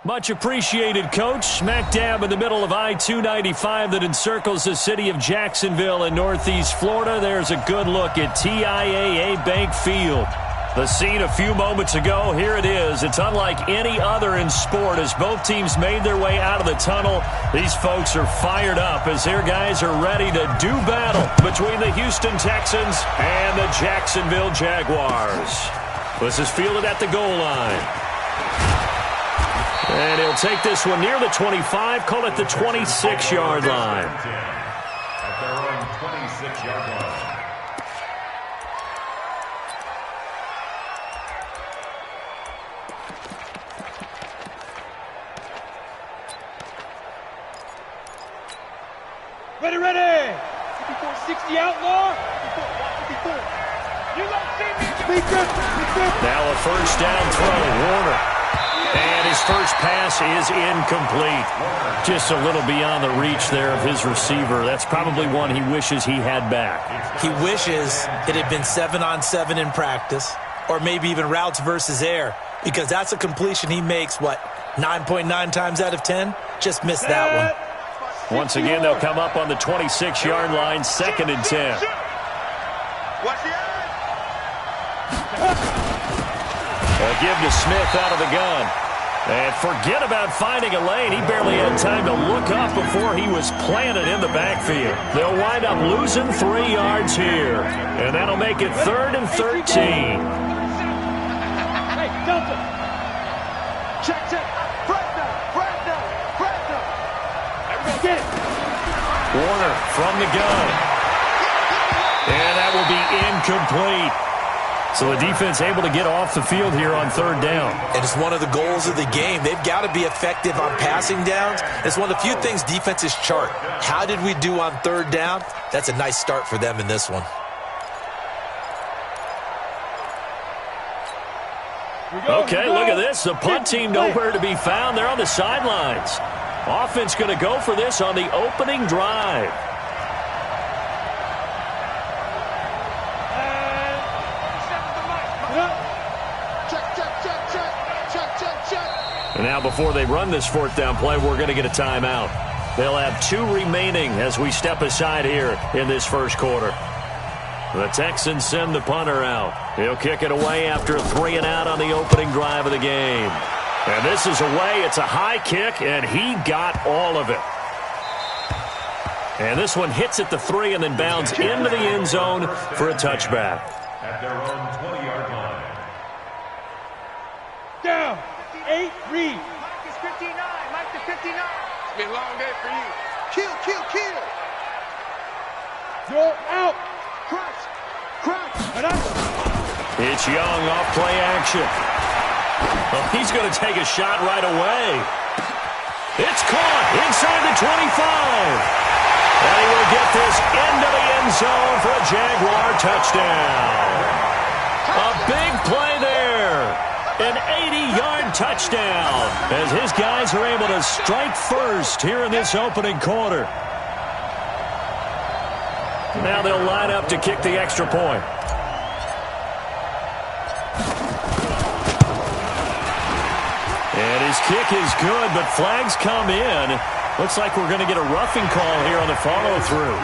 Much appreciated, Coach. Smack dab in the middle of I-295 that encircles the city of Jacksonville in Northeast Florida. There's a good look at TIAA Bank Field. The scene a few moments ago, here it is. It's unlike any other in sport as both teams made their way out of the tunnel. These folks are fired up as their guys are ready to do battle between the Houston Texans and the Jacksonville Jaguars. This is fielded at the goal line. And he'll take this one near the 25, call it the 26-yard line. At their own 26-yard line. Ready. 54-60 outlaw. 54. You don't see me. Now a first down throw, Warner. And his first pass is incomplete. Just a little beyond the reach there of his receiver. That's probably one he wishes he had back. He wishes it had been 7-on-7 in practice, or maybe even routes versus air, because that's a completion he makes, 9.9 times out of 10? Just missed that one. Once again, they'll come up on the 26-yard line, 2nd and 10. They'll give to Smith out of the gun. And forget about finding a lane. He barely had time to look up before he was planted in the backfield. They'll wind up losing 3 yards here. And that'll make it 3rd and 13. Hey, Delta. Check. Fresno. Get it. Warner from the gun. And that will be incomplete. So the defense able to get off the field here on 3rd down. And it's one of the goals of the game. They've got to be effective on passing downs. It's one of the few things defenses chart. How did we do on 3rd down? That's a nice start for them in this one. Okay, look at this. The punt team nowhere to be found. They're on the sidelines. Offense going to go for this on the opening drive. And now before they run this 4th down play, we're going to get a timeout. They'll have 2 remaining as we step aside here in this first quarter. The Texans send the punter out. He'll kick it away after a 3-and-out on the opening drive of the game. And this is away. It's a high kick, and he got all of it. And this one hits at the 3 and then bounds into the end zone for a touchback. At their own 20-yard line. Down. 8, read. Mike is 59. It's been a long day for you. Kill. You're out. Crash. It's Young off play action. Well, he's going to take a shot right away. It's caught inside the 25. And he will get this into the end zone for a Jaguar touchdown. A big play there. An 80-yard touchdown as his guys are able to strike first here in this opening quarter. Now they'll line up to kick the extra point. And his kick is good, but flags come in. Looks like we're going to get a roughing call here on the follow-through.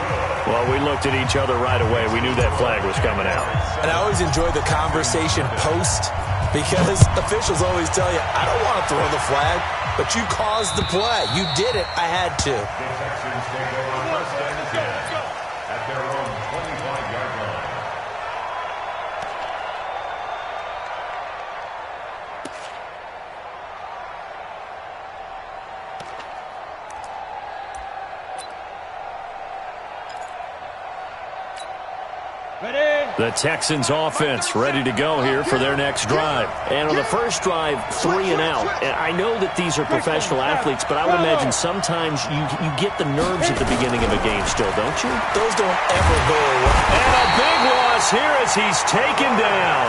Well, we looked at each other right away. We knew that flag was coming out. And I always enjoy the conversation post, because officials always tell you, I don't want to throw the flag, but you caused the play. You did it. I had to. The Texans take over 1st and 10 at their own 25-yard line. The Texans offense ready to go here for their next drive. And on the first drive, 3-and-out. And I know that these are professional athletes, but I would imagine sometimes you get the nerves at the beginning of a game still, don't you? Those don't ever go away. And a big loss here as he's taken down.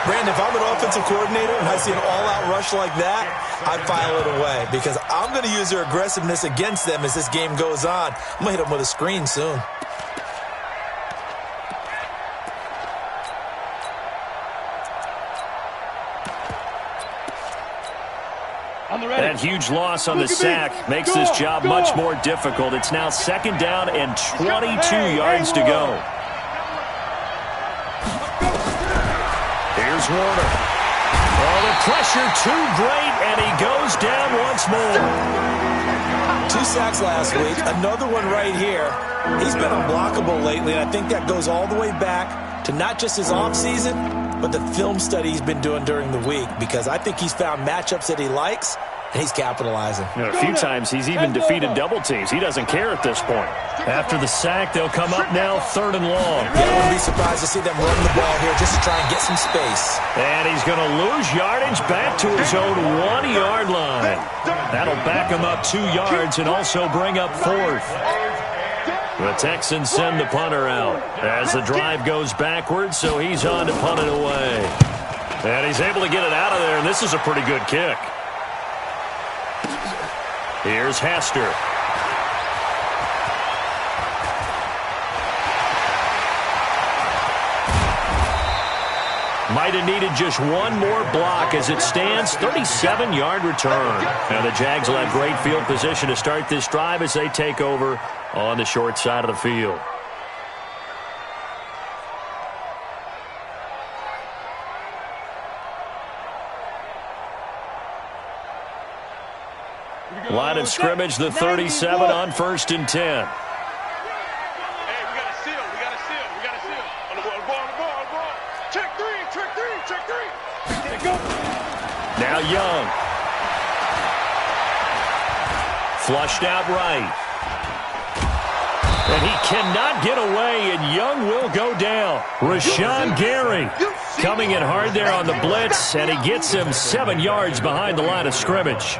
Brandon, if I'm an offensive coordinator and I see an all-out rush like that, I file it away because I'm going to use their aggressiveness against them as this game goes on. I'm going to hit them with a screen soon. That That huge loss on the sack makes this job much more difficult. It's now 2nd down and 22 yards to go. Here's Warner. Oh, the pressure too great, and he goes down once more. 2 sacks last week, another one right here. He's been unblockable lately, and I think that goes all the way back to not just his offseason, but the film study he's been doing during the week, because I think he's found matchups that he likes, and he's capitalizing. You know, a few times he's even defeated double teams. He doesn't care at this point. After the sack, they'll come up now 3rd and long. Yeah, I wouldn't be surprised to see them run the ball here just to try and get some space. And he's going to lose yardage back to his own 1-yard line. That'll back him up 2 yards and also bring up 4th. The Texans send the punter out as the drive goes backwards, so he's on to punt it away. And he's able to get it out of there, and this is a pretty good kick. Here's Hester. Might have needed just one more block as it stands. 37-yard return. Now the Jags will have great field position to start this drive as they take over on the short side of the field. Line of scrimmage, the 37 on 1st and 10. Hey, we got a seal. We got a seal. We got a seal. On the ball, on the ball, on the ball. Check 3, check 3, check 3. There you go. Now Young. Flushed out right. And he cannot get away, and Young will go down. Rashawn Gary coming in hard there on the blitz, and he gets him 7 yards behind the line of scrimmage.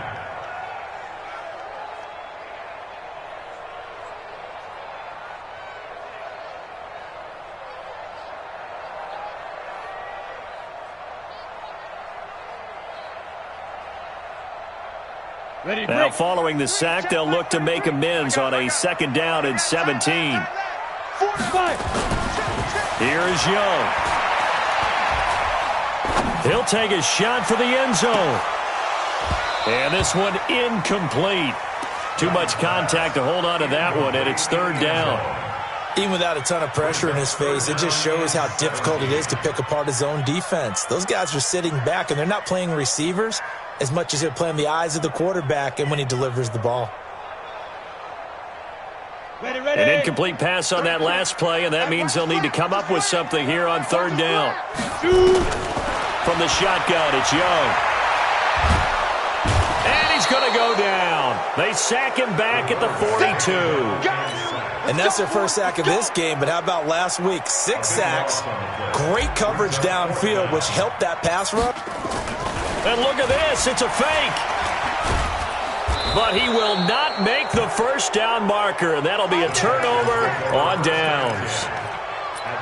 Now following the sack, they'll look to make amends on a 2nd down and 17. Here's Young. He'll take a shot for the end zone. And this one incomplete. Too much contact to hold on to that one, and it's 3rd down. Even without a ton of pressure in his face, it just shows how difficult it is to pick apart his own defense. Those guys are sitting back, and they're not playing receivers as much as they're playing the eyes of the quarterback and when he delivers the ball. An incomplete pass on that last play, and that means they'll need to come up with something here on 3rd down. From the shotgun, it's Young. And he's going to go down. They sack him back at the 42. And that's their first sack of this game, but how about last week? 6 sacks, great coverage downfield, which helped that pass rush. And look at this, it's a fake. But he will not make the 1st down marker, and that'll be a turnover on downs.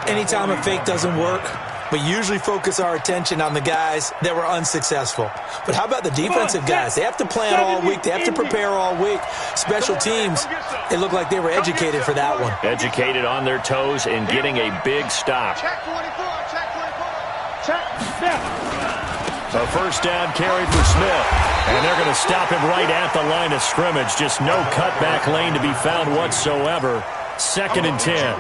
Anytime a fake doesn't work, we usually focus our attention on the guys that were unsuccessful. But how about the defensive guys? They have to plan all week. They have to prepare all week. Special teams, it looked like they were educated for that one. Educated on their toes and getting a big stop. Check 24, check 24. Check. A 1st down carry for Smith. And they're going to stop him right at the line of scrimmage. Just no cutback lane to be found whatsoever. 2nd and 10.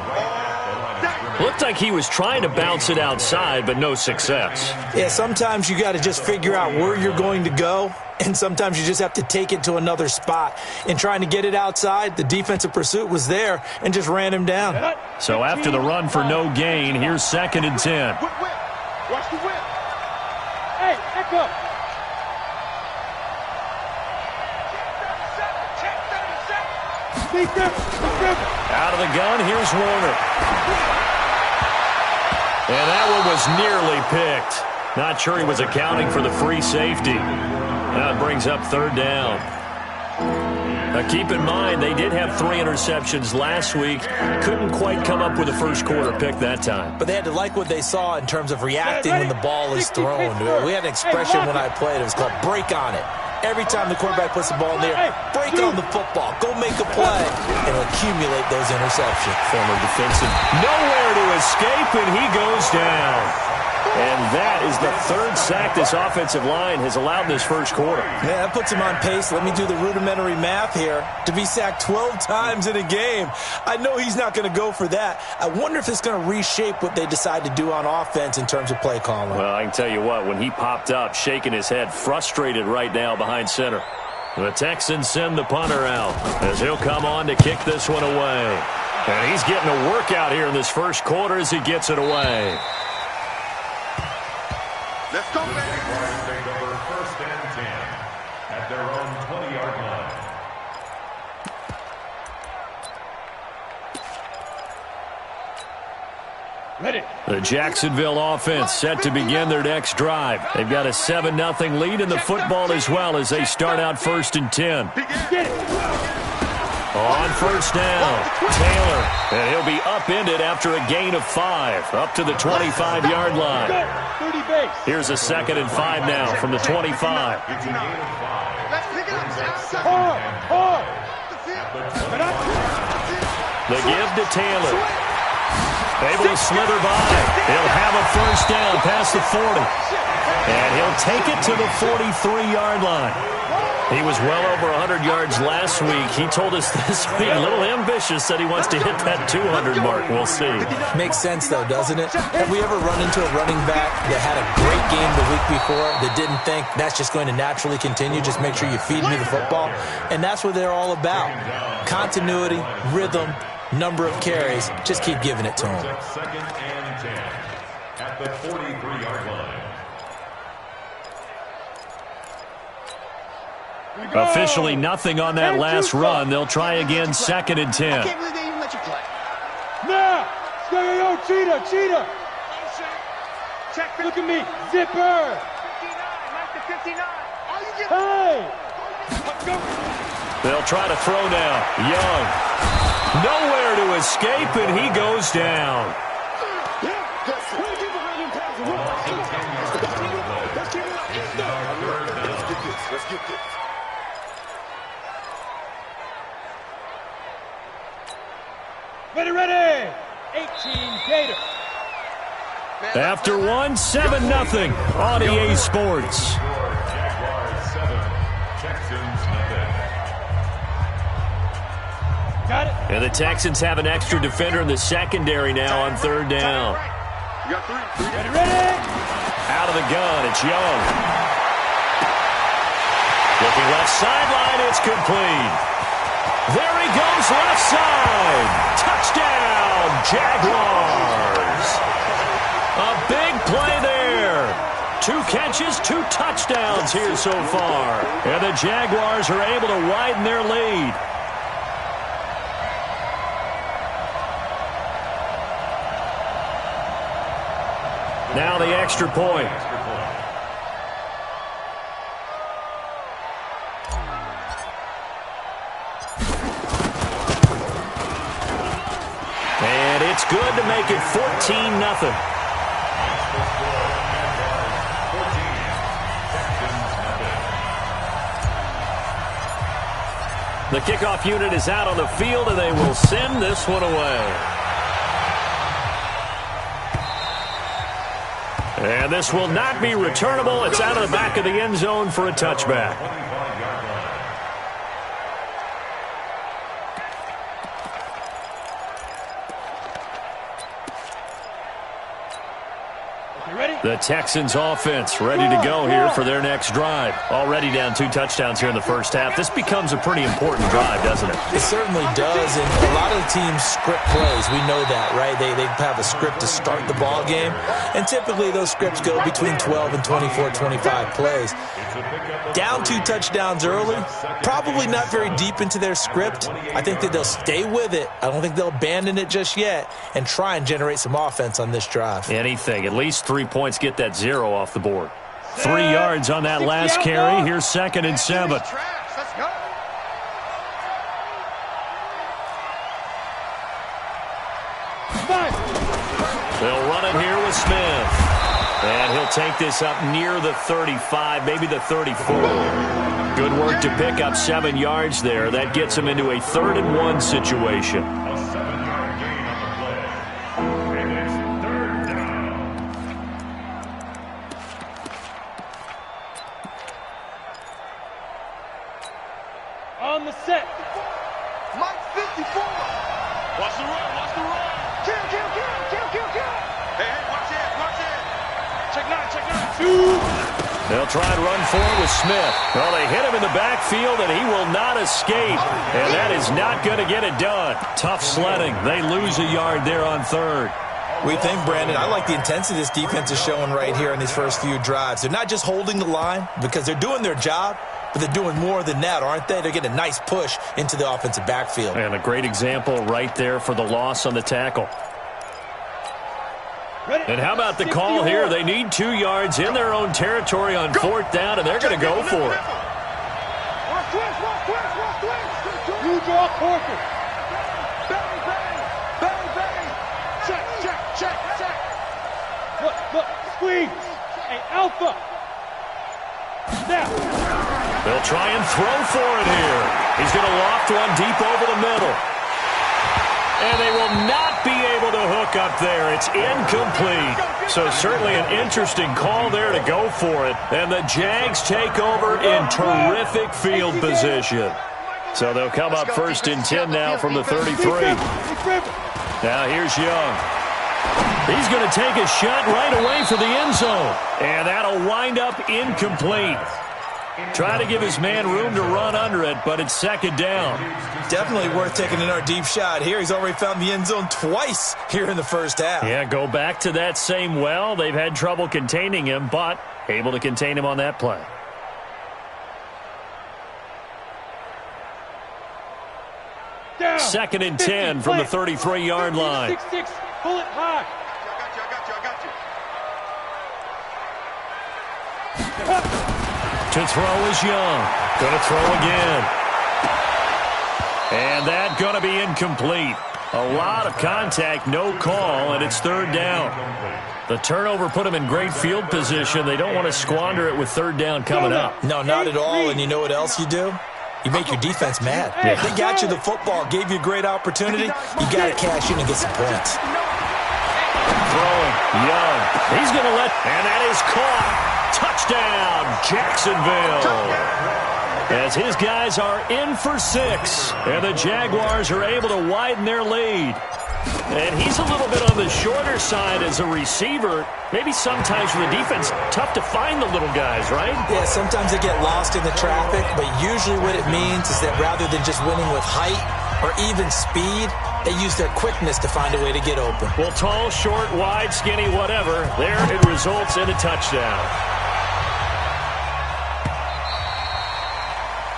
Looked like he was trying to bounce it outside, but no success. Yeah, sometimes you got to just figure out where you're going to go, and sometimes you just have to take it to another spot. In trying to get it outside, the defensive pursuit was there and just ran him down. So after the run for no gain, here's 2nd and 10. Whip, whip. Watch the whip. Hey, echo. Check 37. Stay there. Out of the gun, here's Warner. And that one was nearly picked. Not sure he was accounting for the free safety. Now it brings up 3rd down. Now keep in mind, they did have 3 interceptions last week. Couldn't quite come up with a first quarter pick that time. But they had to like what they saw in terms of reacting when the ball is thrown. We had an expression when I played. It was called break on it. Every time the quarterback puts the ball in there, break on the football. Go make a play and accumulate those interceptions. Former defensive, nowhere to escape, and he goes down. And that is the third sack this offensive line has allowed in this first quarter. Yeah, that puts him on pace. Let me do the rudimentary math here. To be sacked 12 times in a game. I know he's not going to go for that. I wonder if it's going to reshape what they decide to do on offense in terms of play calling. Well, I can tell you what, when he popped up, shaking his head, frustrated right now behind center. The Texans send the punter out as he'll come on to kick this one away. And he's getting a workout here in this first quarter as he gets it away. Let's go, baby. Take over 1st and 10 at their own 20-yard line. Ready. The Jacksonville offense set to begin their next drive. They've got a 7-0 lead in the football as well as they start out 1st and 10. Get it. On first down, Taylor, and he'll be upended after a gain of 5, up to the 25-yard line. 30 base. Here's a 2nd and 5 now from the 25. It's a gain of 5. Let's pick it up. Hard. The give to Taylor. Able to slither by. He'll have a first down past the 40. And he'll take it to the 43-yard line. He was well over 100 yards last week. He told us this week, a little ambitious, that he wants to hit that 200 mark. We'll see. Makes sense, though, doesn't it? Have we ever run into a running back that had a great game the week before that didn't think that's just going to naturally continue? Just make sure you feed me the football. And that's what they're all about. Continuity, rhythm, number of carries. Just keep giving it to them. 2nd and 10 at the 43-yard line. Officially nothing on that last run. They'll try again 2nd and 10. I can't believe they even let you play. Now. Yo, cheetah. Check. Look at me. Zipper. 59. Like the 59. All you get. Hey. They'll try to throw now. Young. Nowhere to escape, and he goes down. Let's get this. Ready. 18 Gator. After one, 7-0 on EA Sports. Jaguars 7, Texans nothing. Got it. And the Texans have an extra defender in the secondary now on 3rd down. You got 3. Ready. Out of the gun, it's Young. Looking left sideline, it's complete. There he goes, left side. Touchdown, Jaguars. A big play there. 2 catches, 2 touchdowns here so far. And the Jaguars are able to widen their lead. Now the extra point. And it's good to make it 14-0. The kickoff unit is out on the field, and they will send this one away. And this will not be returnable. It's out of the back of the end zone for a touchback. The Texans offense ready to go here for their next drive. Already down 2 touchdowns here in the first half. This becomes a pretty important drive, doesn't it? It certainly does, and a lot of the teams script plays. We know that, right? They have a script to start the ball game, and typically those scripts go between 12 and 24, 25 plays. Down 2 touchdowns early, probably not very deep into their script. I think that they'll stay with it. I don't think they'll abandon it just yet and try and generate some offense on this drive. Anything, at least 3 points, get that 0 off the board. 3 yards on that last carry. Here's 2nd and 7. Let's go. They'll run it here with Smith. And he'll take this up near the 35, maybe the 34. Good work to pick up 7 yards there. That gets him into a 3rd and 1 situation. A 7-yard gain on the play. And it's 3rd down. On the set. Mike 54. Watch the run, watch the run. Kill, kill, kill, kill, kill, kill. Hey, hey, watch it, watch it. Check nine, check nine. Two. They'll try and run for it with Smith. Well, they hit him in the backfield, and he will not escape. And that is not going to get it done. Tough sledding. They lose a yard there on third. We think, Brandon, I like the intensity this defense is showing right here in these first few drives. They're not just holding the line because they're doing their job, but they're doing more than that, aren't they? They're getting a nice push into the offensive backfield. And a great example right there for the loss on the tackle. And how about the call here? They need 2 yards in their own territory on fourth down, and they're going to go for it. You draw Corker. Bang, bang, bang, bang. Check, check, check, check. Look, squeeze. Hey, Alpha. Snap. They'll try and throw for it here. He's going to loft one deep over the middle. And they will not be able to hook up there. It's incomplete. So certainly an interesting call there to go for it. And the Jags take over in terrific field position. So they'll come up first and 10 now from the 33. Now here's Young. He's going to take a shot right away for the end zone. And that'll wind up incomplete. Try to give his man room to run under it, but it's second down. Definitely worth taking another deep shot here. He's already found the end zone twice here in the first half. Yeah, go back to that same well. They've had trouble containing him, but able to contain him on that play. Down. Second and 50, 10 from the 33-yard line. 6-6, pull it high. I got you. To throw is Young. Going to throw again. And that going to be incomplete. A lot of contact, no call, and it's third down. The turnover put them in great field position. They don't want to squander it with third down coming up. No, not at all. And you know what else you do? You make your defense mad. Yeah. They got you the football, gave you a great opportunity. You got to cash in and get some points. Throwing, Young. He's going to and that is caught. Touchdown, Jacksonville. As his guys are in for 6, and the Jaguars are able to widen their lead. And he's a little bit on the shorter side as a receiver. Maybe sometimes for the defense, tough to find the little guys, right? Yeah, sometimes they get lost in the traffic, but usually what it means is that rather than just winning with height or even speed, they use their quickness to find a way to get open. Well, tall, short, wide, skinny, whatever, there it results in a touchdown.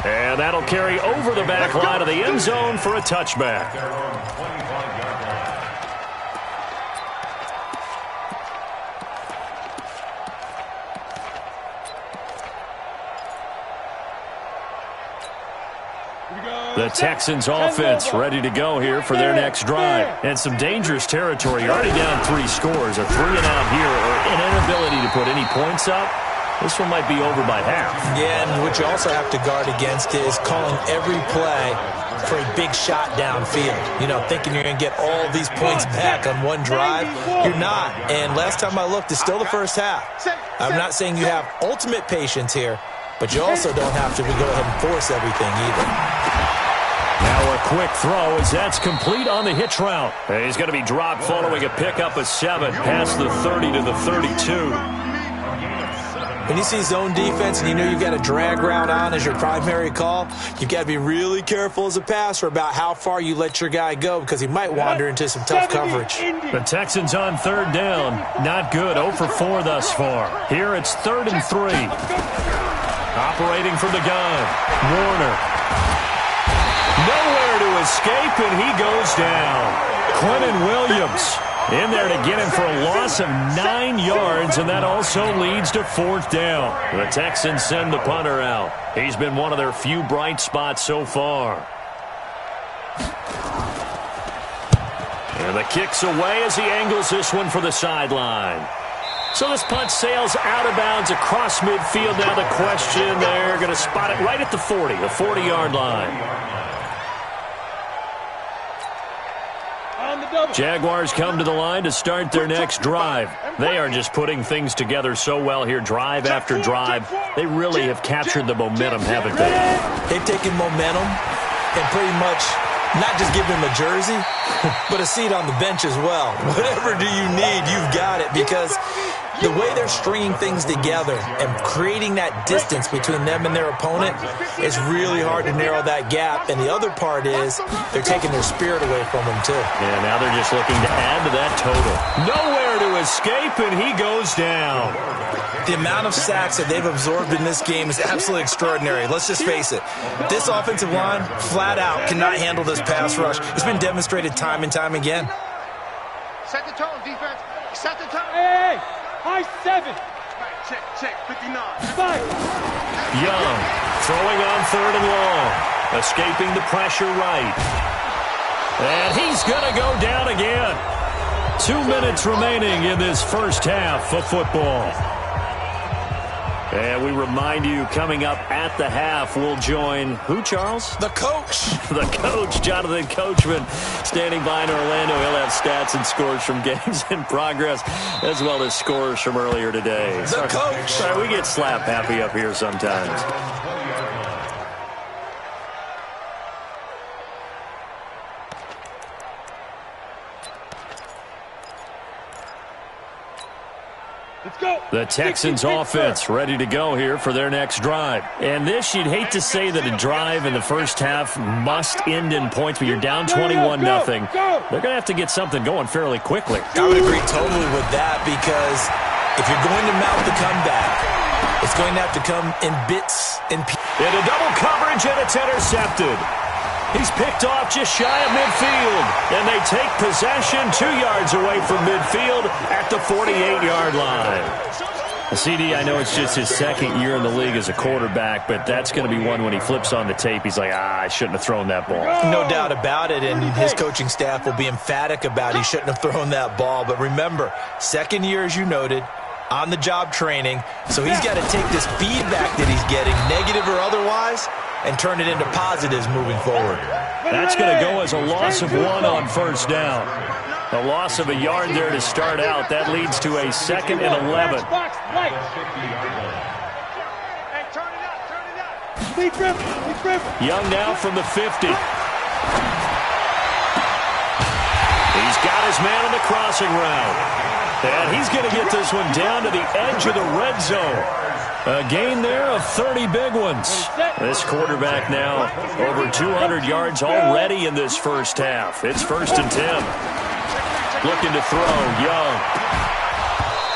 And that'll carry over the back line of the end zone for a touchback. The Texans offense ready to go here for their next drive. And some dangerous territory. You're already down 3 scores. A 3-and-out here or an inability to put any points up. This one might be over by half. Yeah, and what you also have to guard against is calling every play for a big shot downfield. You know, thinking you're going to get all these points back on one drive. You're not. And last time I looked, it's still the first half. I'm not saying you have ultimate patience here, but you also don't have to go ahead and force everything either. Now a quick throw as that's complete on the hitch route. He's going to be dropped following a pickup of 7 past the 30 to the 32. When you see zone defense and you know you've got a drag route on as your primary call, you've got to be really careful as a passer about how far you let your guy go because he might wander into some tough coverage. The Texans on third down. Not good. 0 for 4 thus far. Here it's 3rd and 3. Operating from the gun. Warner. Nowhere to escape, and he goes down. Quentin Williams in there to get him for a loss of 9 yards, and that also leads to 4th down. The Texans send the punter out. He's been one of their few bright spots so far. And the kick's away as he angles this one for the sideline. So this punt sails out of bounds across midfield. Now the question, they're going to spot it right at the 40, the 40-yard line. On the double. Jaguars come to the line to start their next drive. They are just putting things together so well here, drive after drive. They really have captured the momentum, haven't they? They've taken momentum and pretty much not just give him a jersey, but a seat on the bench as well. Whatever do you need, you've got it, because the way they're stringing things together and creating that distance between them and their opponent is really hard to narrow that gap. And the other part is they're taking their spirit away from them, too. Yeah, now they're just looking to add to that total. Nowhere to escape, and he goes down. The amount of sacks that they've absorbed in this game is absolutely extraordinary. Let's just face it. This offensive line, flat out, cannot handle this pass rush. It's been demonstrated time and time again. Set the tone, defense. Set the tone. Hey, high 7. Check, 59. 5. Young throwing on 3rd and long. Escaping the pressure right. And he's going to go down again. 2 minutes remaining in this first half of football. And we remind you, coming up at the half, we'll join who, Charles? The coach. The coach, Jonathan Coachman, standing by in Orlando. He'll have stats and scores from games in progress, as well as scores from earlier today. The coach. Sorry, we get slap happy up here sometimes. Let's go. The Texans offense ready to go here for their next drive. And this, you'd hate to say that a drive in the first half must end in points, but you're down 21-0. They're going to have to get something going fairly quickly. I would agree totally with that, because if you're going to mount the comeback, it's going to have to come in bits and pieces. Into double coverage, and it's intercepted. He's picked off just shy of midfield, and they take possession 2 yards away from midfield at the 48-yard line. CD, I know it's just his second year in the league as a quarterback, but that's going to be one when he flips on the tape. He's like, I shouldn't have thrown that ball. No doubt about it, and his coaching staff will be emphatic about he shouldn't have thrown that ball. But remember, second year, as you noted, on-the-job training, so he's got to take this feedback that he's getting, negative or otherwise, and turn it into positives moving forward. That's going to go as a loss of 1 on first down. A loss of a yard there to start out. That leads to a 2nd and 11. Young now from the 50. He's got his man on the crossing route. And he's going to get this one down to the edge of the red zone. A gain there of 30 big ones. This quarterback now over 200 yards already in this first half. It's 1st and 10. Looking to throw, Young.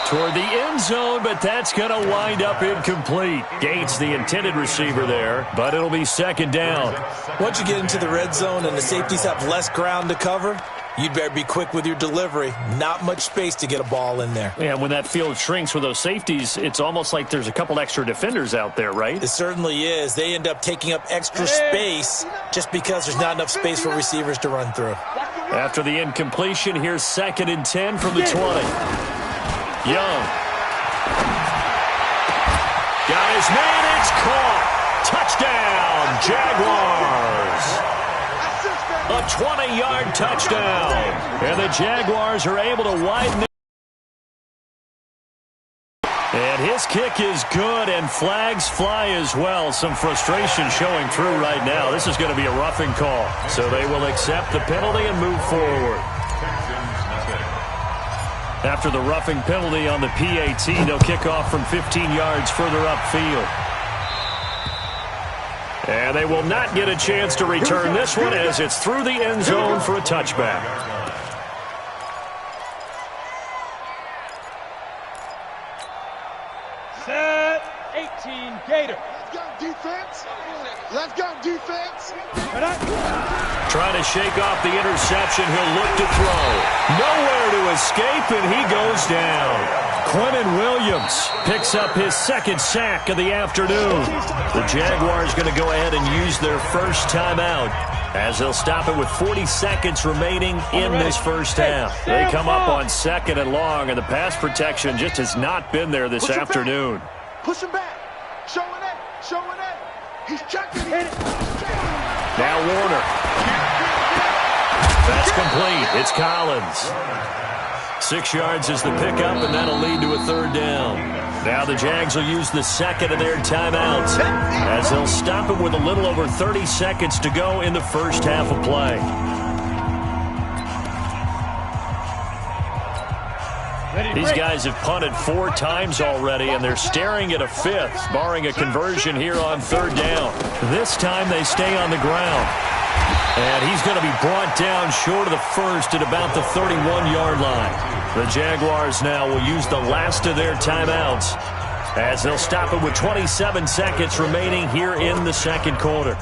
Toward the end zone, but that's going to wind up incomplete. Gates, the intended receiver there, but it'll be 2nd down. Once you get into the red zone and the safeties have less ground to cover, you'd better be quick with your delivery. Not much space to get a ball in there. Yeah, when that field shrinks with those safeties, it's almost like there's a couple extra defenders out there, right? It certainly is. They end up taking up extra space just because there's not enough space for receivers to run through. After the incompletion, here's 2nd and 10 from the 20. Young. Got his man, it's caught. Touchdown, Jaguars. A 20-yard touchdown. And the Jaguars are able to widen it. And his kick is good, and flags fly as well. Some frustration showing through right now. This is going to be a roughing call. So they will accept the penalty and move forward. After the roughing penalty on the PAT, they'll kick off from 15 yards further upfield. And they will not get a chance to return this one as it's through the end zone for a touchback. Set 18 Gator. Let's go, defense. Let's go, defense. Trying to shake off the interception. He'll look to throw. Nowhere to escape, and he goes down. Quentin Williams picks up his 2nd sack of the afternoon. The Jaguars going to go ahead and use their first timeout as they'll stop it with 40 seconds remaining in this first half. They come up on 2nd and long, and the pass protection just has not been there this afternoon. Push him back. Showing it. Showing it. He's checking it. Now Warner. That's complete. It's Collins. 6 yards is the pickup, and that'll lead to a third down. Now the Jags will use the second of their timeouts as they'll stop it with a little over 30 seconds to go in the first half of play. These guys have punted 4 times already, and they're staring at a 5th, barring a conversion here on third down. This time they stay on the ground. And he's going to be brought down short of the first at about the 31-yard line. The Jaguars now will use the last of their timeouts as they'll stop it with 27 seconds remaining here in the second quarter.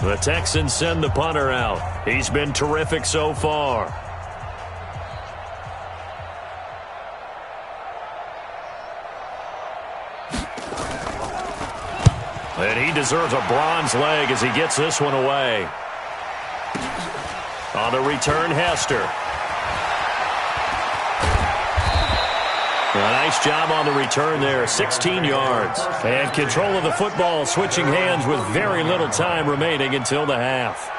The Texans send the punter out. He's been terrific so far. And he deserves a bronze leg as he gets this one away. On the return, Hester. A nice job on the return there, 16 yards. And control of the football, switching hands with very little time remaining until the half.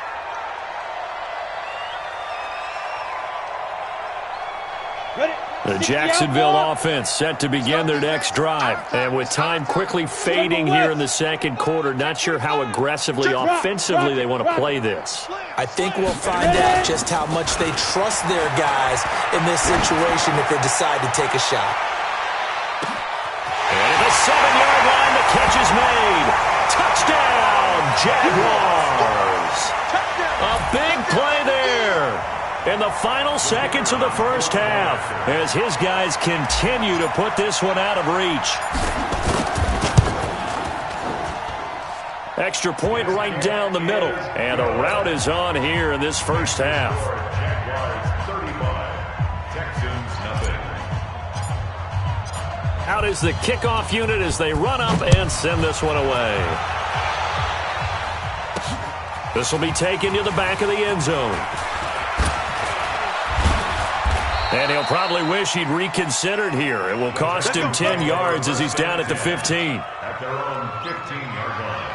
The Jacksonville offense set to begin their next drive. And with time quickly fading here in the second quarter, not sure how aggressively, offensively they want to play this. I think we'll find out just how much they trust their guys in this situation if they decide to take a shot. And at the 7-yard line, the catch is made. Touchdown, Jaguars. A big play there in the final seconds of the first half as his guys continue to put this one out of reach. Extra point right down the middle. And a rout is on here in this first half. Jaguars 35, Texans nothing. Out is the kickoff unit as they run up and send this one away. This will be taken to the back of the end zone. And he'll probably wish he'd reconsidered here. It will cost him 10 yards as he's down at the 15. At their own 15-yard line.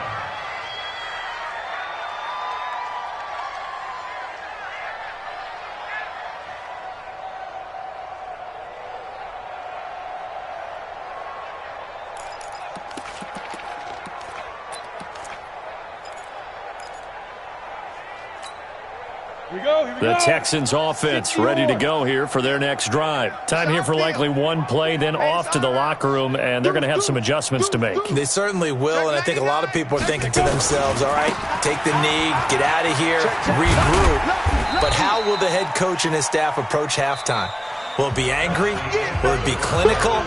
The Texans offense ready to go here for their next drive. Time here for likely one play, then off to the locker room, and they're going to have some adjustments to make. They certainly will, and I think a lot of people are thinking to themselves, all right, take the knee, get out of here, regroup. But how will the head coach and his staff approach halftime? Will it be angry? Will it be clinical?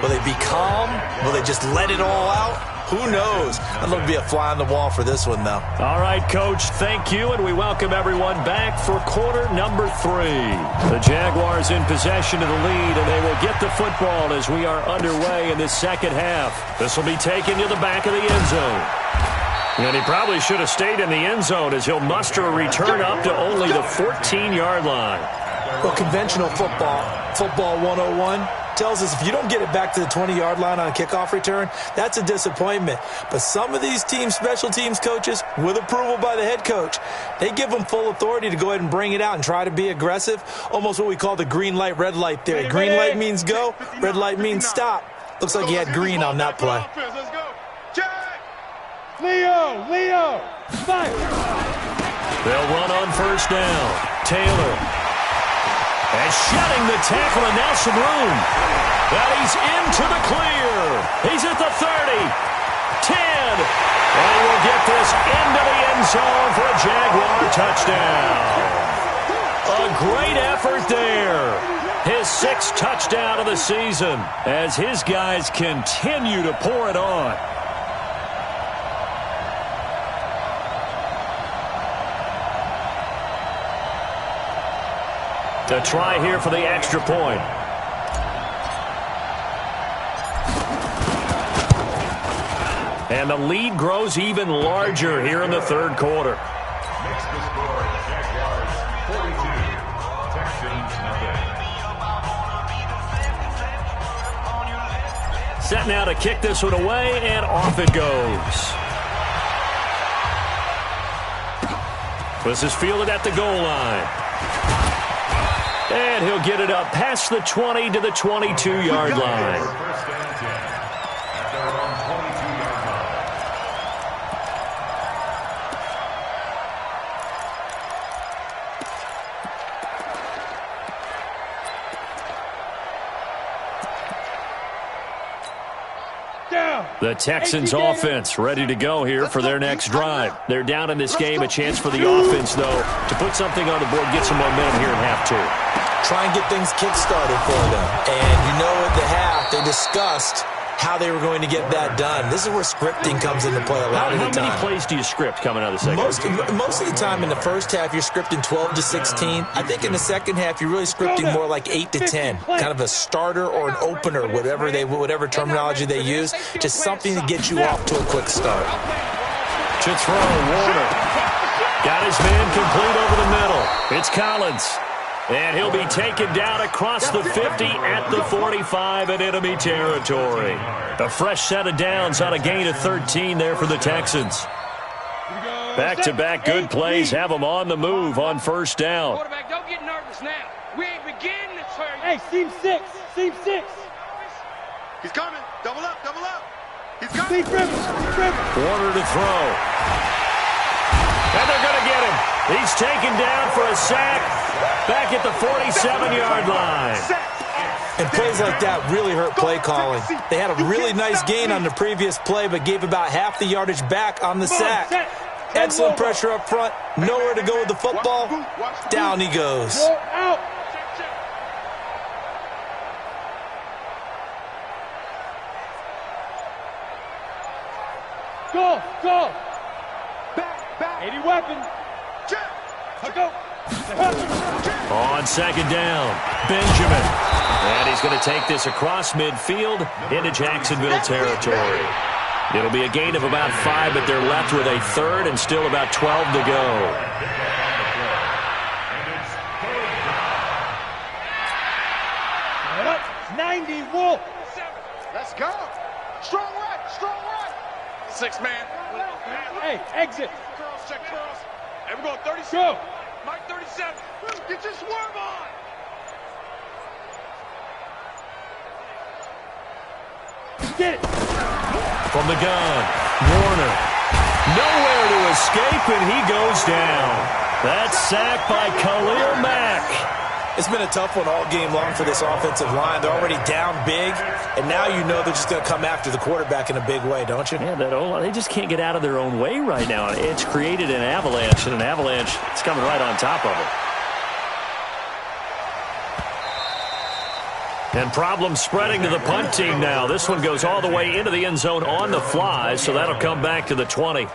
Will they be calm? Will they just let it all out? Who knows? I'd love to be a fly on the wall for this one, though. All right, Coach, thank you, and we welcome everyone back for quarter number 3. The Jaguars in possession of the lead, and they will get the football as we are underway in this second half. This will be taken to the back of the end zone. And he probably should have stayed in the end zone as he'll muster a return up to only the 14-yard line. Well, conventional football 101, tells us if you don't get it back to the 20-yard line on a kickoff return, that's a disappointment. But some of these special teams coaches, with approval by the head coach, they give them full authority to go ahead and bring it out and try to be aggressive, almost what we call the green light, red light theory. Green light means go, red light means stop. Looks like he had green on that play. Leo, fire! They'll run on first down. Taylor. And shedding the tackle, and now some room. But he's into the clear. He's at the 30, 10. And he will get this into the end zone for a Jaguar touchdown. A great effort there. His 6th touchdown of the season as his guys continue to pour it on. To try here for the extra point. And the lead grows even larger here in the third quarter. Makes the score Jaguars 42, Texans nothing. Set now to kick this one away, and off it goes. This is fielded at the goal line. And he'll get it up past the 20 to the 22-yard line. First and 10 at their own 22-yard line. The Texans offense ready to go here for their next drive. They're down in this game. A chance for the offense, though, to put something on the board, get some momentum here in half two. Try and get things kick-started for them. And you know at the half, they discussed how they were going to get that done. This is where scripting comes into play a lot of the time. How many plays do you script coming out of the second? Most of the time in the first half, you're scripting 12 to 16. I think in the second half, you're really scripting more like 8 to 10. Kind of a starter or an opener, whatever terminology they use. Just something to get you off to a quick start. To throw, Warner. Got his man complete over the middle. It's Collins. And he'll be taken down across the 50 at the 45 in enemy territory. A fresh set of downs on a gain of 13 there for the Texans. Back-to-back good plays have them on the move on first down. Quarterback, don't get nervous now. We ain't beginning to turn. Hey, seam 6. Seam 6. He's coming. Double up, double up. He's coming. Seam river. Warner to throw. And they're going to get him. He's taken down for a sack back at the 47-yard line. And plays like that really hurt play calling. They had a really nice gain on the previous play, but gave about half the yardage back on the sack. Excellent pressure up front. Nowhere to go with the football. Down he goes. Out. Go. Back. 80 weapon. Go. On second down, Benjamin. And he's going to take this across midfield into Jacksonville territory. It'll be a gain of about 5, but they're left with a third and still about 12 to go. 90 Wolf. Let's go. Strong right. 6 man. Hey, exit. Curls, check curls. And we're going 37. Go. Mike 37. Get your swerve on. Get it. From the gun, Warner. Nowhere to escape, and he goes down. That's sacked by Khalil Mack. It's been a tough one all game long for this offensive line. They're already down big, and now you know they're just going to come after the quarterback in a big way, don't you? Yeah, they just can't get out of their own way right now. It's created an avalanche, and an avalanche is coming right on top of it. And problems spreading to the punt team now. This one goes all the way into the end zone on the fly, so that'll come back to the 20.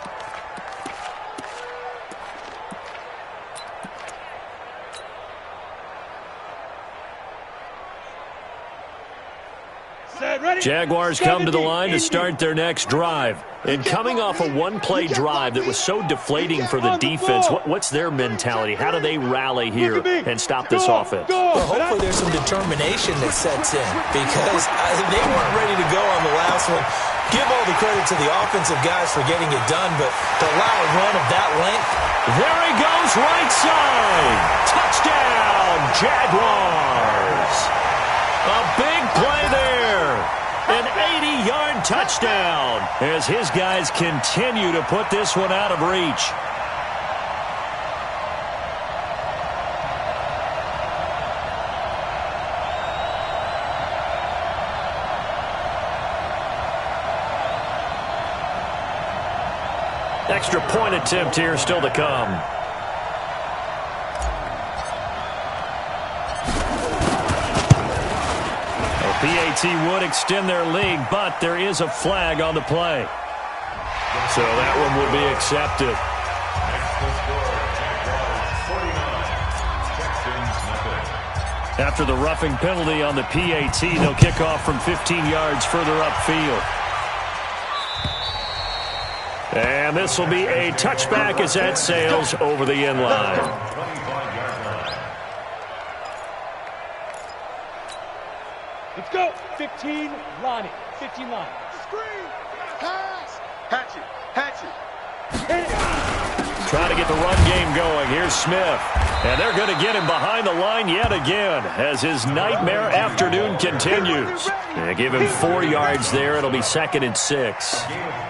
Jaguars come to the line to start their next drive. And coming off a one-play drive that was so deflating for the defense, what's their mentality? How do they rally here and stop this offense? Well, hopefully there's some determination that sets in, because they weren't ready to go on the last one. Give all the credit to the offensive guys for getting it done, but to allow a run of that length. There he goes, right side. Touchdown, Jaguars. A big play there. An 80-yard touchdown as his guys continue to put this one out of reach. Extra point attempt here still to come. PAT would extend their lead, but there is a flag on the play. So that one will be accepted. After the roughing penalty on the PAT, they'll kick off from 15 yards further upfield. And this will be a touchback as that sails over the end line. Let's go. 15, Lonnie. 15 line. Screen. Pass. Hatchet. Trying to get the run game going. Here's Smith. And they're going to get him behind the line yet again as his nightmare afternoon continues. They give him 4 yards there. It'll be 2nd and 6.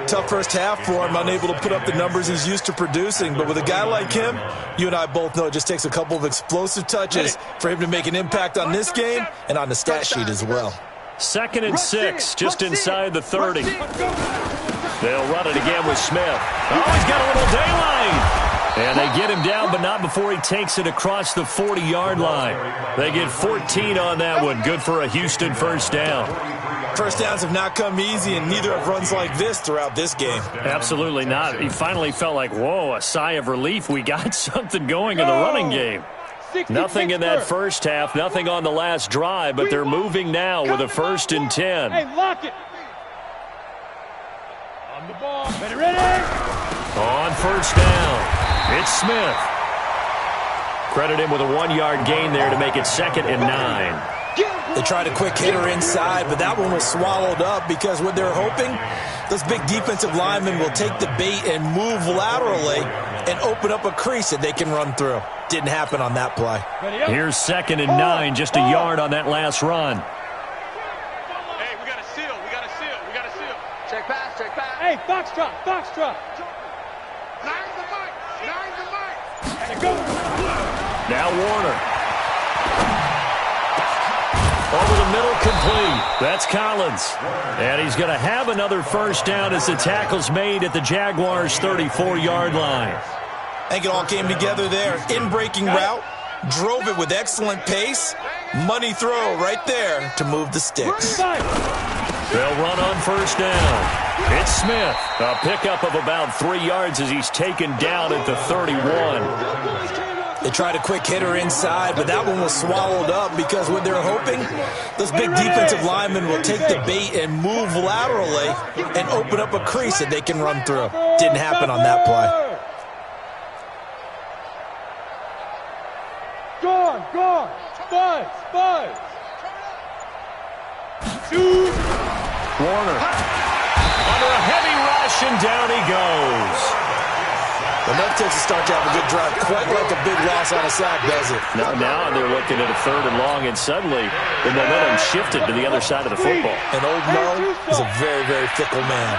Tough first half for him, unable to put up the numbers he's used to producing. But with a guy like him, you and I both know it just takes a couple of explosive touches for him to make an impact on this game and on the stat sheet as well. 2nd and 6, just inside the 30. They'll run it again with Smith. Oh, he's got a little daylight. And they get him down, but not before he takes it across the 40-yard line. They get 14 on that one. Good for a Houston first down. First downs have not come easy, and neither have runs like this throughout this game. Absolutely not. He finally felt like, whoa, a sigh of relief. We got something going in the running game. Nothing in that first half, nothing on the last drive, but they're moving now with a 1st and 10. Hey, lock it. On the ball. Ready? On first down. It's Smith. Credit him with a 1-yard gain there to make it 2nd and 9. They tried a quick hitter inside, but that one was swallowed up because what they're hoping, those big defensive linemen will take the bait and move laterally and open up a crease that they can run through. Didn't happen on that play. Here's 2nd and 9, just a yard on that last run. Hey, we got a seal. We got a seal. We got a seal. Check pass. Check pass. Hey, foxtrot. Foxtrot. Nine's the mic. Nine's the mic. And go. Now Warner. Over the middle, complete. That's Collins. And he's going to have another first down as the tackle's made at the Jaguars' 34-yard line. I think it all came together there. In-breaking route, drove it with excellent pace. Money throw right there to move the sticks. They'll run on first down. It's Smith. A pickup of about 3 yards as he's taken down at the 31. They tried a quick hitter inside, but that one was swallowed up because what they're hoping, those big defensive linemen will take the bait and move laterally and open up a crease that they can run through. Didn't happen on that play. Gone. Buzz. 2. Warner. Under a heavy rush, and down he goes. Enough takes to start to have a good drive, quite like a big loss on a sack, does it? Now they're looking at a 3rd and long, and suddenly the momentum shifted to the other side of the football. And old Mo is a very, very fickle man.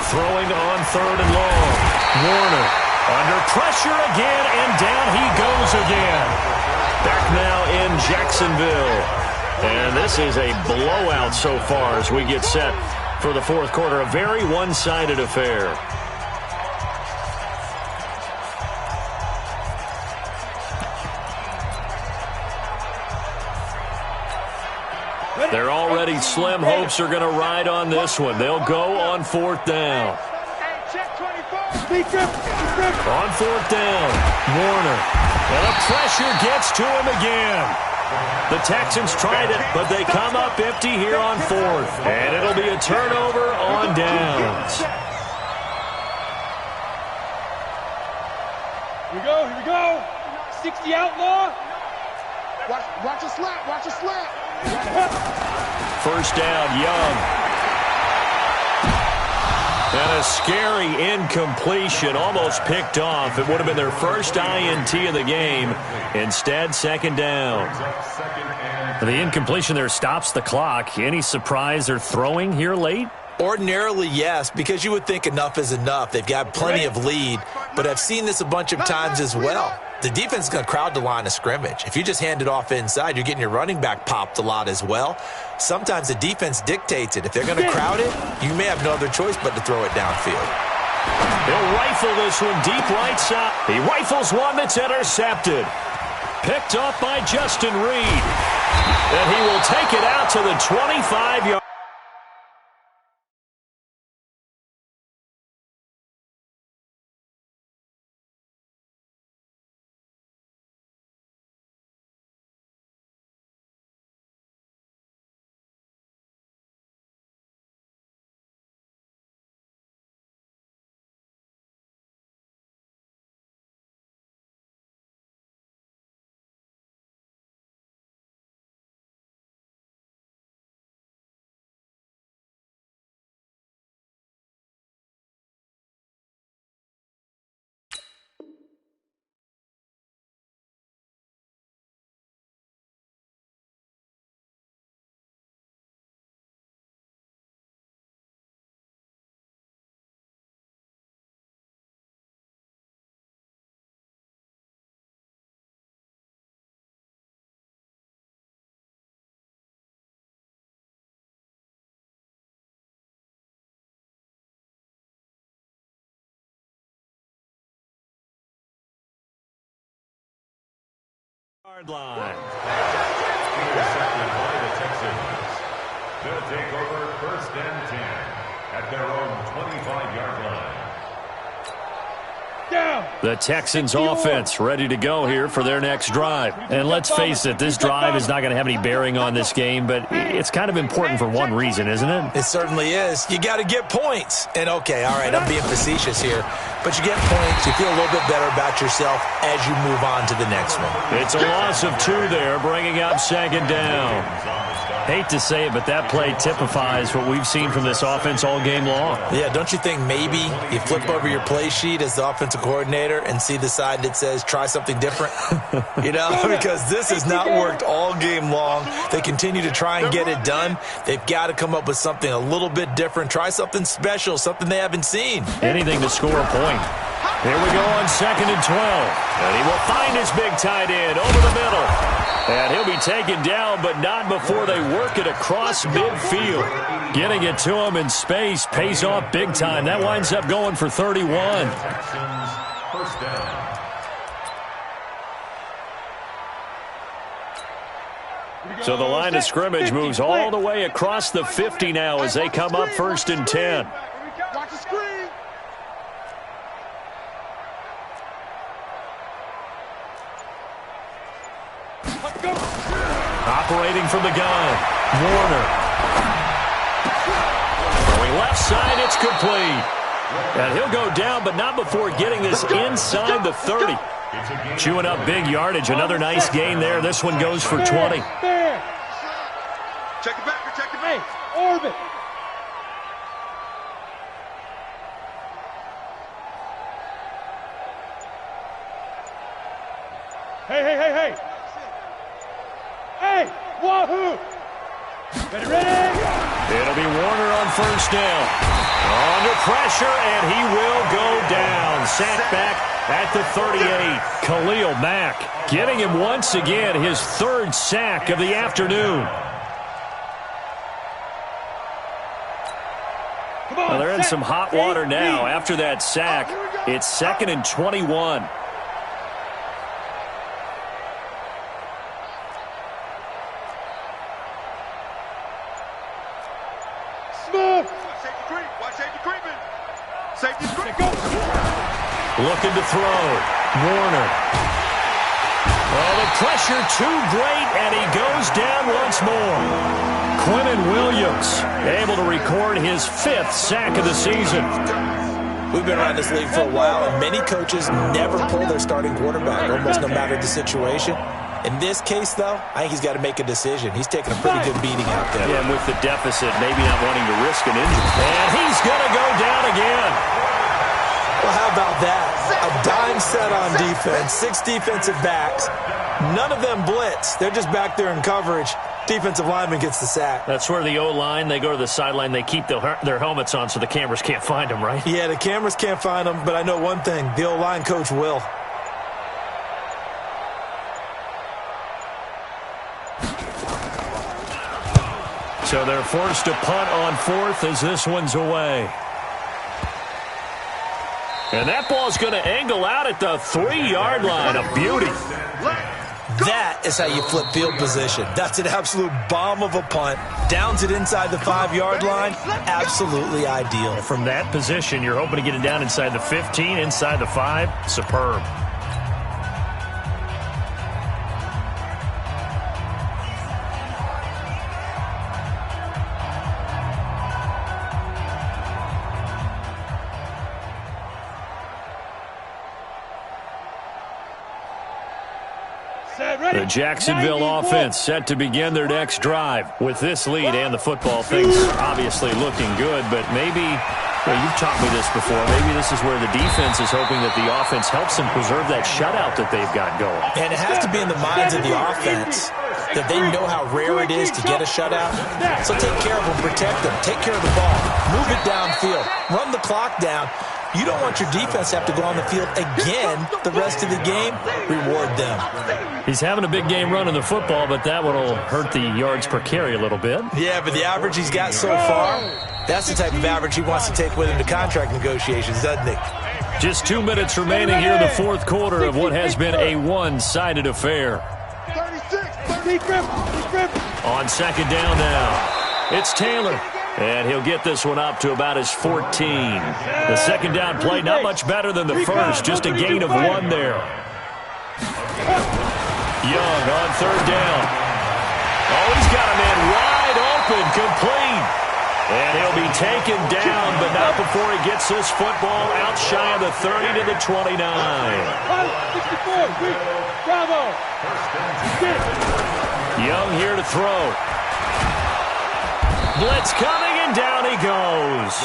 Throwing on 3rd and long. Warner under pressure again, and down he goes again. Back now in Jacksonville. And this is a blowout so far as we get set for the 4th quarter. A very one-sided affair. They're already slim hopes are going to ride on this one. They'll go on 4th down. On 4th down, Warner. And the pressure gets to him again. The Texans tried it, but they come up empty here on 4th. And it'll be a turnover on downs. Here we go. 60 outlaw. Watch a slap. First down, Young. And a scary incompletion, almost picked off. It would have been their first INT of the game. Instead, 2nd down. The incompletion there stops the clock. Any surprise they're throwing here late? Ordinarily, yes, because you would think enough is enough. They've got plenty of lead, but I've seen this a bunch of times as well. The defense is going to crowd the line of scrimmage. If you just hand it off inside, you're getting your running back popped a lot as well. Sometimes the defense dictates it. If they're going to crowd it, you may have no other choice but to throw it downfield. He'll rifle this one deep right side. He rifles one that's intercepted. Picked off by Justin Reed. And he will take it out to the 25-yard line. Intercepted by the Texans. They'll take over 1st and 10 at their own 25-yard line. The Texans offense ready to go here for their next drive. And let's face it, this drive is not going to have any bearing on this game, but it's kind of important for one reason, isn't it? It certainly is. You got to get points. And okay, all right, I'm being facetious here, but you get points, you feel a little bit better about yourself as you move on to the next one. It's a loss of 2 there, bringing up 2nd down. Hate to say it, but that play typifies what we've seen from this offense all game long. Yeah, don't you think maybe you flip over your play sheet as the offensive coordinator and see the side that says try something different? You know, because this has not worked all game long. They continue to try and get it done. They've got to come up with something a little bit different. Try something special, something they haven't seen. Anything to score a point. Here we go on 2nd and 12. And he will find his big tight end over the middle. And he'll be taken down, but not before they work it across midfield. Getting it to him in space pays off big time. That winds up going for 31. Texans, 1st down. So the line of scrimmage moves all the way across the 50 now as they come up 1st and 10. Watch the screen. Operating from the gun, Warner. Going left side, it's complete. And he'll go down, but not before getting this inside the 30. Chewing up big yardage. Another nice gain there. This one goes for 20. Check it back, protect it back. Orbit. Hey. Hey, wahoo! Ready? It'll be Warner on 1st down. Under pressure, and he will go down. Sacked back at the 38. Khalil Mack getting him once again his 3rd sack of the afternoon. Well, they're in some hot water now. After that sack, it's 2nd and 21. Looking to throw. Warner. Oh, the pressure too great, and he goes down once more. Quinnen Williams able to record his 5th sack of the season. We've been around this league for a while, and many coaches never pull their starting quarterback, almost no matter the situation. In this case, though, I think he's got to make a decision. He's taking a pretty good beating out there. Yeah, and with the deficit, maybe not wanting to risk an injury. And he's going to go down again. Well, how about that? A dime set on defense, 6 defensive backs. None of them blitz. They're just back there in coverage. Defensive lineman gets the sack. That's where the O-line, they go to the sideline, they keep their helmets on so the cameras can't find them, right? Yeah, the cameras can't find them, but I know one thing. The O-line coach will. So they're forced to punt on 4th as this one's away. And that ball's going to angle out at the 3-yard line. A beauty. That is how you flip field position. That's an absolute bomb of a punt. Downs it inside the 5-yard line. Absolutely ideal. From that position, you're hoping to get it down inside the 15, inside the 5. Superb. The Jacksonville offense set to begin their next drive. With this lead and the football, things obviously looking good, but maybe, well, you've taught me this before, maybe this is where the defense is hoping that the offense helps them preserve that shutout that they've got going. And it has to be in the minds of the offense that they know how rare it is to get a shutout. So take care of them, protect them, take care of the ball, move it downfield, run the clock down. You don't want your defense to have to go on the field again the rest of the game. Reward them. He's having a big game running the football, but that one will hurt the yards per carry a little bit. Yeah, but the average he's got so far, that's the type of average he wants to take with him to contract negotiations, doesn't he? Just 2 minutes remaining here in the 4th quarter of what has been a one-sided affair. On second down now, it's Taylor. And he'll get this one up to about his 14. The second down play, not much better than the first, just a gain of 1 there. Young on third down. Oh, he's got a man wide open, complete. And he'll be taken down, but not before he gets this football out shy of the 30 to the 29. Bravo. Young here to throw. Blitz coming, and down he goes.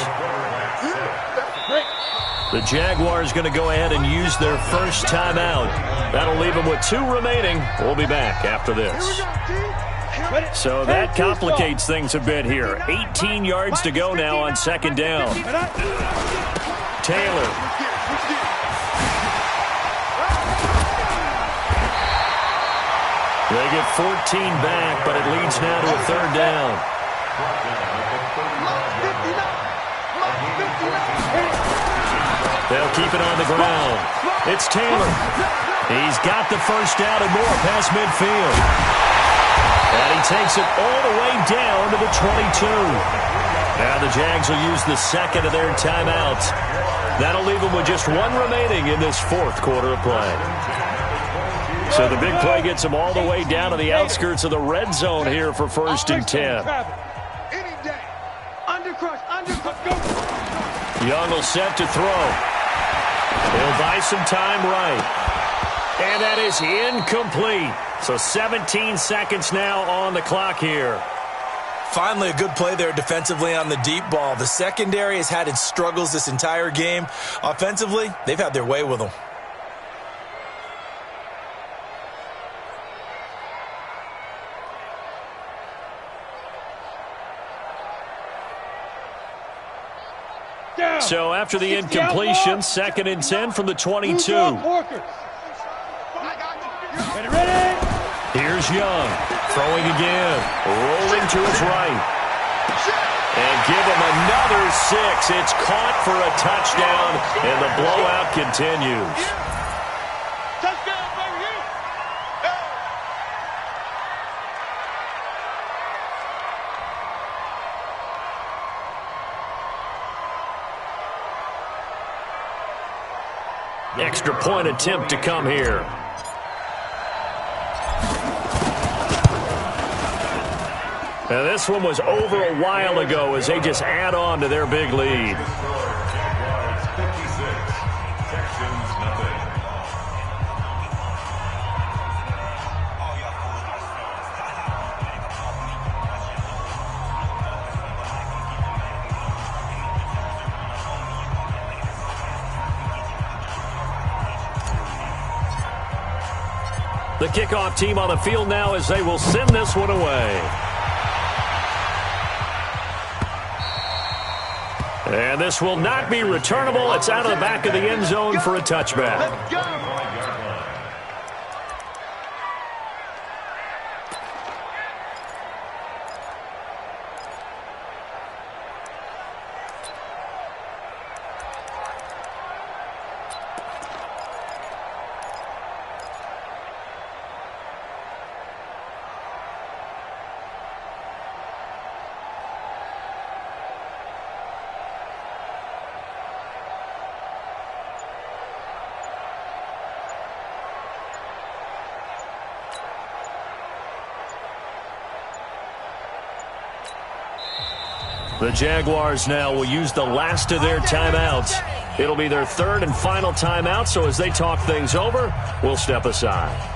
The Jaguars going to go ahead and use their first timeout. That'll leave them with 2 remaining. We'll be back after this. So that complicates things a bit here. 18 yards to go now on second down. Taylor. They get 14 back, but it leads now to a third down. They'll keep it on the ground. It's Taylor. He's got the first down and more past midfield. And he takes it all the way down to the 22. Now the Jags will use the second of their timeouts. That'll leave them with just 1 remaining in this fourth quarter of play. So the big play gets them all the way down to the outskirts of the red zone here for 1st and 10. Young will set to throw. He'll buy some time right. And that is incomplete. So 17 seconds now on the clock here. Finally, a good play there defensively on the deep ball. The secondary has had its struggles this entire game. Offensively, they've had their way with them. So after the incompletion, 2nd and 10 from the 22. Here's Young, throwing again, rolling to his right. And give him another 6. It's caught for a touchdown, and the blowout continues. Extra point attempt to come here. Now this one was over a while ago as they just add on to their big lead. Jaguars 56, Texans nothing. The kickoff team on the field now as they will send this one away. And this will not be returnable. It's out of the back of the end zone for a touchback. The Jaguars now will use the last of their timeouts. It'll be their 3rd and final timeout, so as they talk things over, we'll step aside.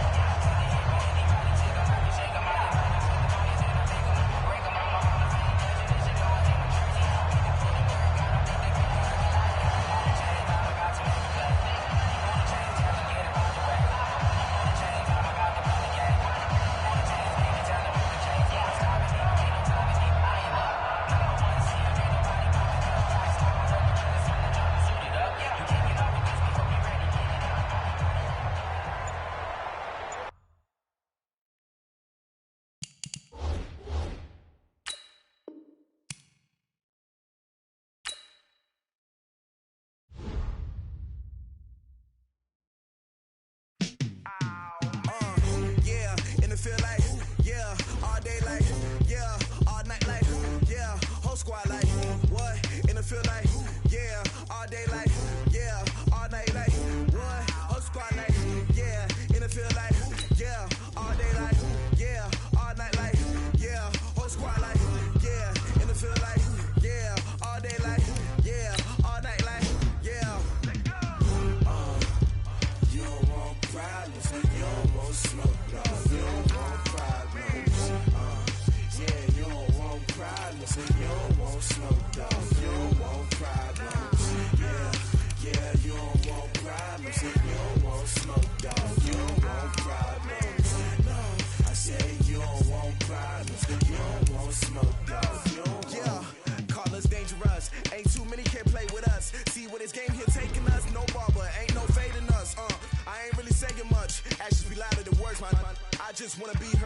squad like, what? In the field like, yeah. All day like, yeah. All night like, what? Whole squad like, yeah. In the field like, yeah. All day like, yeah. All night like, yeah. Whole squad like, yeah. In the field like, yeah. All day like, yeah. All night like, yeah. You don't want problems, you don't want smoke, dog. You don't want problems. Yeah, you don't want problems, you don't want smoke, dog. You don't want problems. Yeah, you don't want problems, you don't want smoke, dog. You don't want problems. No, I say you don't want problems, you don't want smoke, dog. You don't want. Call us dangerous. Ain't too many can play with us. See what this game here taking us. No barber, ain't no fading us. I ain't really saying much. Actions be louder than words, man. I just wanna be heard.